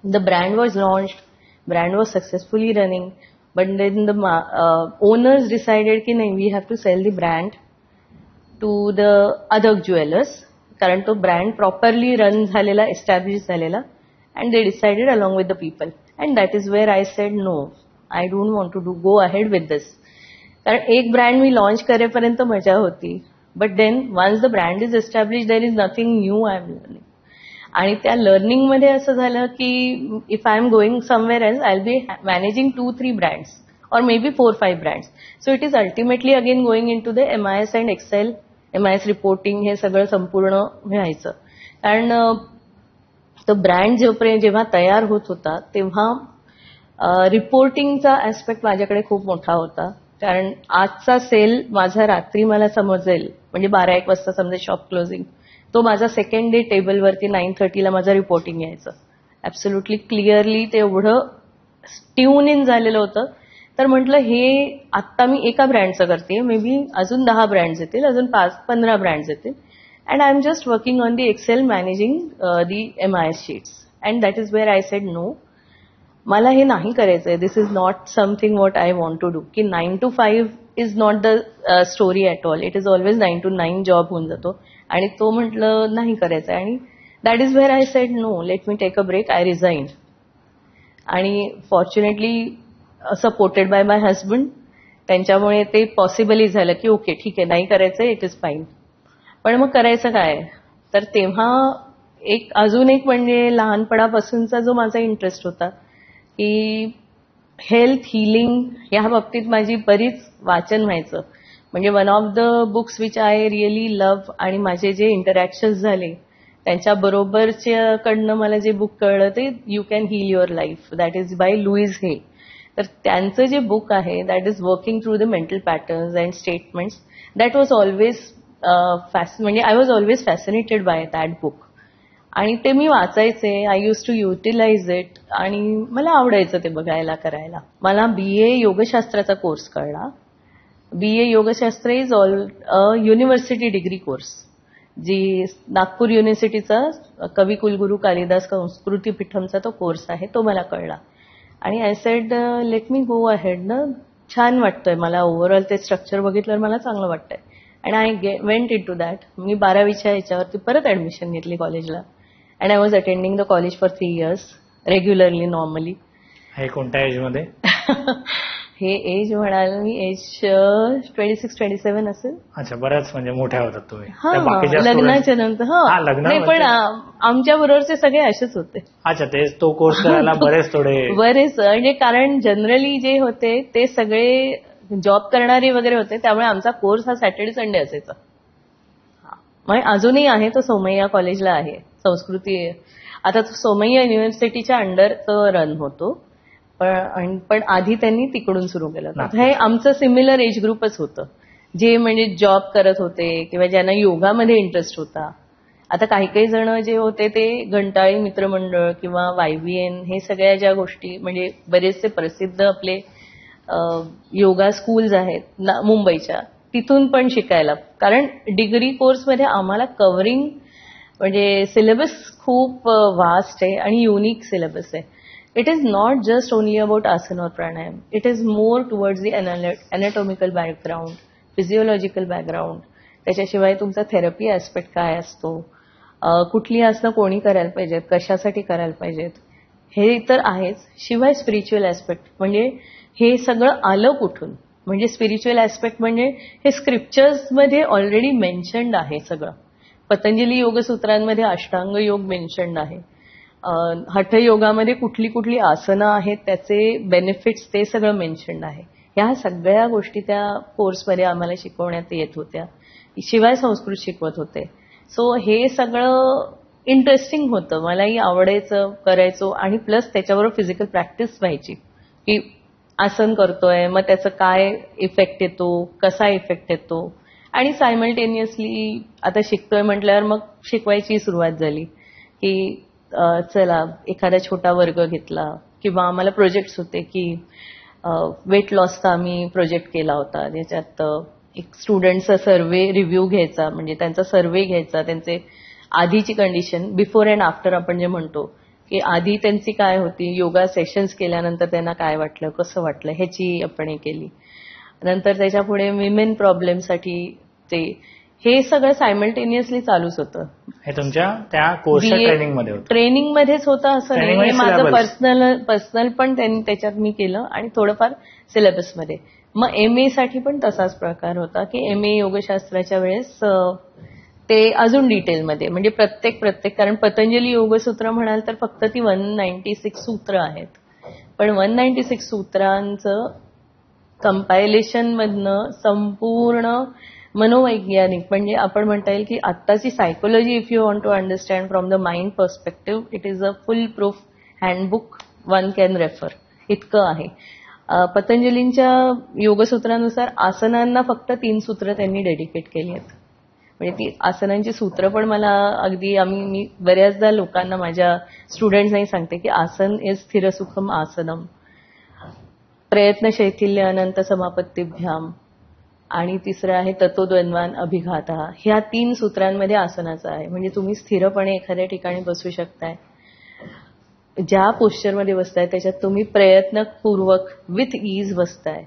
The brand was launched, brand was successfully running, but then the owners decided ki nahi, we have to sell the brand to the other jewelers, कारण तो brand properly run झालेला, established झालेला, and they decided along with the people. And that is where I said no, I don't want to go ahead with this. कारण एक brand मी launch करेपर्यंत मजा होती, but then once the brand is established, there is nothing new I am learning. आणि त्या learning मध्ये असं झालं की if I am going somewhere else I will be managing 2-3 brands और maybe 4-5 brands. So it is ultimately again going into the MIS and excel, MIS reporting हे सगळं संपूर्ण व्हायचं. कारण तो ब्रँड जेव्हा तयार होत होता तेव्हा रिपोर्टिंगचा ऍस्पेक्ट माझ्याकडे खूप मोठा होता. कारण आजचा सेल माझा रात्री मला समजेल, म्हणजे 12-1 वाजता समजा शॉप क्लोजिंग, तो माझा सेकंड डे टेबलवरती 9:30ला माझा रिपोर्टिंग यायचं. ॲब्सोल्युटली क्लिअरली ते एवढं ट्यून इन झालेलं होतं. तर म्हटलं हे आत्ता मी एका ब्रँडचं करते, मे बी अजून 10 ब्रँड्स येतील, अजून 5-15 ब्रँड्स येतील, and I am just working on the excel managing the MIS sheets. And that is where I said no, मला हे नाही करायचंय. This is not something what I want to do. की 9 to 5 is not the story at all. It is always 9 to 9 job होऊन जातो. आणि तो म्हटलं नाही करायचं. आणि that is where I said no, let me take a break. I resign. आणि fortunately supported by my husband, त्यांच्यामुळे ते पॉसिबलही झालं की ओके ठीक आहे, नाही करायचं, इट इज फाईन. पण मग करायचं काय? तर तेव्हा अजून एक म्हणजे लहानपणापासूनचा जो माझा इंटरेस्ट होता की हेल्थ हिलिंग या बाबतीत माझी बरीच वाचन व्हायचं. म्हणजे one of the books which I really love, आणि माझे जे इंटरॅक्शन्स झाले त्यांच्याबरोबरच्याकडनं मला जे बुक कळलं ते you can heal your life, that is by Louise Hay. तर त्यांचं जे बुक आहे that is working through the mental patterns and statements, that was always म्हणजे I was always fascinated by that book. आणि ते मी वाचायचे, I use to utilize it, आणि मला आवडायचं ते बघायला, करायला. मला BA योगशास्त्राचा कोर्स कळला. BA योगशास्त्र इज युनिव्हर्सिटी डिग्री कोर्स, जी नागपूर युनिव्हर्सिटीचा कवी कुलगुरू कालिदास संस्कृती पीठमचा तो कोर्स आहे, तो मला कळला. आणि I said let me go ahead ना, छान वाटतंय मला, ओव्हरऑल ते स्ट्रक्चर बघितल्यावर मला चांगलं वाटतंय. And I went into that. मी 12वीच्या ह्याच्यावरती परत ऍडमिशन घेतली कॉलेजला. And I was attending the college for 3 years regularly, normally. हे कोणत्या एजमध्ये? हे एज म्हणाल मी, एज 26-27 असेल. अच्छा, बऱ्याच म्हणजे मोठ्या होतात तुम्ही. लग्नाच्या नंतर. नाही, पण आमच्या बरोबरचे सगळे असेच होते. अच्छा, तेच तो कोर्स करायला बरेच म्हणजे कारण जनरली जे होते ते सगळे जॉब करणारे वगैरे होते, त्यामुळे आमचा कोर्स हा सॅटर्डे संडे असायचा. म्हणजे अजूनही आहे, तो सोमय्या कॉलेजला आहे, संस्कृती. आता तो सोमय्या युनिव्हर्सिटीच्या अंडर तो रन होतो, पण आधी त्यांनी तिकडून सुरू केलं होतं. हे आमचं सिमिलर एज ग्रुपच होतं, जे म्हणजे जॉब करत होते किंवा ज्यांना योगामध्ये इंटरेस्ट होता. आता काही जण जे होते ते घंटाळी मित्रमंडळ किंवा YBN हे सगळ्या ज्या गोष्टी, म्हणजे बरेचसे प्रसिद्ध आपले योगा स्कूल्स आहेत मुंबईच्या, तिथून पण शिकायला. कारण डिग्री कोर्समध्ये आम्हाला कव्हरिंग म्हणजे सिलेबस खूप वास्ट आहे आणि युनिक सिलेबस आहे. It is not just only about asana or pranayam. It is more towards the anatomical background, physiological background. त्याच्याशिवाय तुमचा थेरपी ऍस्पेक्ट काय असतो, कुठली आसनं कोणी करायला पाहिजेत, कशासाठी करायला पाहिजेत, हे तर आहेच. शिवाय स्पिरिच्युअल ऍस्पेक्ट, म्हणजे हे सगळं आलं कुठून. म्हणजे स्पिरिच्युअल ऍस्पेक्ट म्हणजे हे स्क्रिप्चर्समध्ये ऑलरेडी मेन्शन्ड आहे सगळं. पतंजली योगसूत्रांमध्ये अष्टांग योग मेन्शन्ड आहे. हठयोगामध्ये कुठली कुठली आसनं आहेत, त्याचे बेनिफिट्स ते सगळं मेन्शन्ड आहे. ह्या सगळ्या गोष्टी त्या कोर्समध्ये आम्हाला शिकवण्यात येत होत्या. शिवाय संस्कृत शिकवत होते. सो हे सगळं इंटरेस्टिंग होतं, मलाही आवडायचं, करायचो. आणि प्लस त्याच्याबरोबर फिजिकल प्रॅक्टिस व्हायची की आसन करतोय, मग त्याचा काय इफेक्ट येतो, कसा इफेक्ट येतो. आणि सायमल्टेनियसली आता शिकतोय म्हटल्यावर मग शिकवायची सुरुवात झाली की चला एखादा छोटा वर्ग घेतला, किंवा आम्हाला प्रोजेक्ट्स होते की वेट लॉसचा आम्ही प्रोजेक्ट केला होता, ज्याच्यात एक स्टुडंटचा सर्वे रिव्ह्यू घ्यायचा, म्हणजे त्यांचा सर्वे घ्यायचा, त्यांचे आधीची कंडिशन, बिफोर अँड आफ्टर आपण जे म्हणतो की आधी त्यांची काय होती, योगा सेशन्स केल्यानंतर त्यांना काय वाटलं, कसं वाटलं, ह्याची आपण हे केली. नंतर त्याच्या पुढे विमेन प्रॉब्लेमसाठी ते हे सगळं सायमल्टेनियसली चालूच होतं. हे तुमच्या त्या कोर्सच्या ट्रेनिंगमध्ये होतं? ट्रेनिंगमध्येच होतं असं नाही, हे माझं पर्सनल पण त्यांनी त्याच्यात मी केलं आणि थोडंफार सिलेबसमध्ये. मग MA साठी पण तसाच प्रकार होता की MA योगशास्त्राच्या वेळेस ते अजून डिटेलमध्ये म्हणजे प्रत्येक कारण पतंजली योगसूत्र म्हणाल तर फक्त ती 196 सूत्र आहेत, पण 196 सूत्रांचं कंपायलेशन मधनं संपूर्ण मनोवैज्ञानिक म्हणजे आपण म्हणता येईल की आत्ताची psychology if you want to understand from the mind perspective it is a full proof handbook one can refer, इतकं आहे. पतंजलींच्या योगसूत्रानुसार आसनांना फक्त 3 सूत्र त्यांनी डेडिकेट केली आहेत. म्हणजे ती आसनांची सूत्र पण मला अगदी मी बऱ्याचदा लोकांना माझ्या स्टुडंट्सनाही सांगते की आसन इज स्थिर सुखम आसनम, प्रयत्न शैथिल्य अनंत समापत्तीभ्याम, आणि तिसरं आहे तत्वद्वंद्वान अभिघाता. ह्या 3 सूत्रांमध्ये आसनाचं आहे. म्हणजे तुम्ही स्थिरपणे एखाद्या ठिकाणी बसू शकताय, ज्या पोश्चरमध्ये बसताय त्याच्यात तुम्ही प्रयत्नपूर्वक विथ ईज बसताय,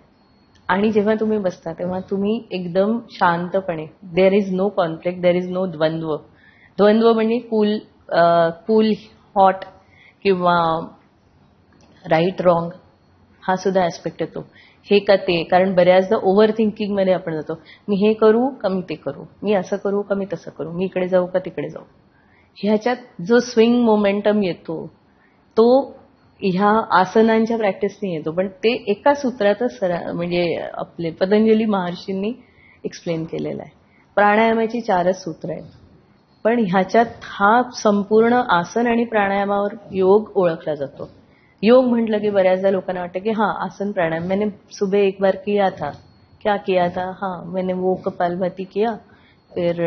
आणि जेव्हा तुम्ही बसता तेव्हा तुम्ही एकदम शांतपणे, there is no conflict, there is no द्वंद्व. द्वंद्व म्हणजे कूल हॉट किंवा राईट रॉंग हा सुद्धा ऍस्पेक्ट येतो. हे का ते, कारण बऱ्याचदा ओव्हर थिंकिंग मध्ये आपण जातो. मी हे करू का मी ते करू, मी असं करू का मी तसं करू, मी इकडे जाऊ का तिकडे जाऊ. ह्याच्यात जो स्विंग मोमेंटम येतो तो ह्या आसनांच्या प्रॅक्टिसने येतो, पण ते एका सूत्रातच म्हणजे आपले पतंजली महर्षींनी एक्सप्लेन केलेलं आहे. प्राणायामाची 4च सूत्र आहेत, पण ह्याच्यात हा संपूर्ण आसन आणि प्राणायामावर योग ओळखला जातो. योग म्हटलं की बऱ्याचदा लोकांना वाटतं की हाँ आसन प्राणायाम मैंने सुबह एक बार किया था, क्या किया था, हाँ मैंने वो कपालभाती किया, फिर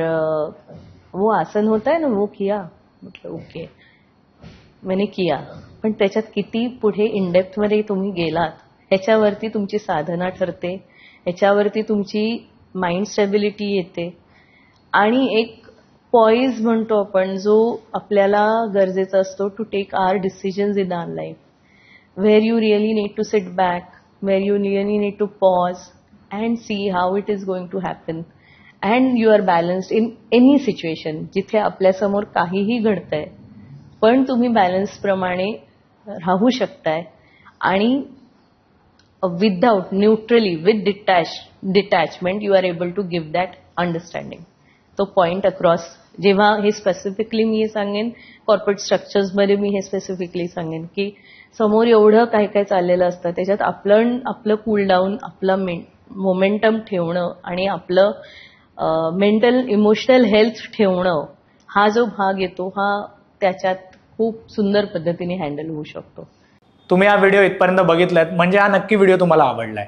वो आसन होता है ना वो किया, मतलब ओके मैंने किया. पण त्याच्यात किती पुढे इनडेप्थ मध्ये तुम्ही गेलात ह्याच्यावरती तुमची साधना ठरते, ह्याच्यावरती तुमची माइंड स्टॅबिलिटी येते, आणि एक पॉइज म्हणतो आपण जो आपल्याला गरजेचा असतो to take our decisions in our life, where you really need to sit back, where you really need to pause and see how it is going to happen, and you are balanced in any situation. जिथे आपल्यासमोर काहीही घडतंय पण तुम्ही balance प्रमाणे राहू शकताय, आणि without neutrally with detachment you are able to give that understanding. तो पॉइंट अक्रॉस, जेव्हा हे स्पेसिफिकली मी सांगेन कॉर्पोरेट स्ट्रक्चर्समध्ये मी हे स्पेसिफिकली सांगेन की समोर एवढं काय काय चाललेलं असतं, त्याच्यात आपलं कूल डाऊन, आपलं मोमेंटम ठेवणं आणि आपलं मेंटल इमोशनल हेल्थ ठेवणं, हा जो भाग येतो हा त्याच्यात खूप सुंदर पद्धतीने हँडल होऊ शकतो. तुम्ही हा व्हिडिओ इथपर्यंत बघितलात म्हणजे हा नक्की व्हिडिओ तुम्हाला आवडलाय.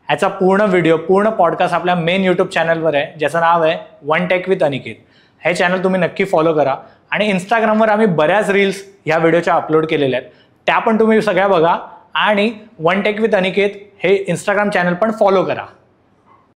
ह्याचा पूर्ण पॉडकास्ट आपल्या मेन यूट्यूब चॅनलवर आहे, ज्याचं नाव आहे वन टेक विथ अनिकेत. हे चॅनल तुम्ही नक्की फॉलो करा, आणि इंस्टाग्रामवर आम्ही बऱ्याच रील्स ह्या व्हिडिओच्या अपलोड केलेल्या आहेत, त्या पण तुम्ही सगळ्या बघा, आणि वन टेक विथ अनिकेत हे इंस्टाग्राम चॅनल पण फॉलो करा.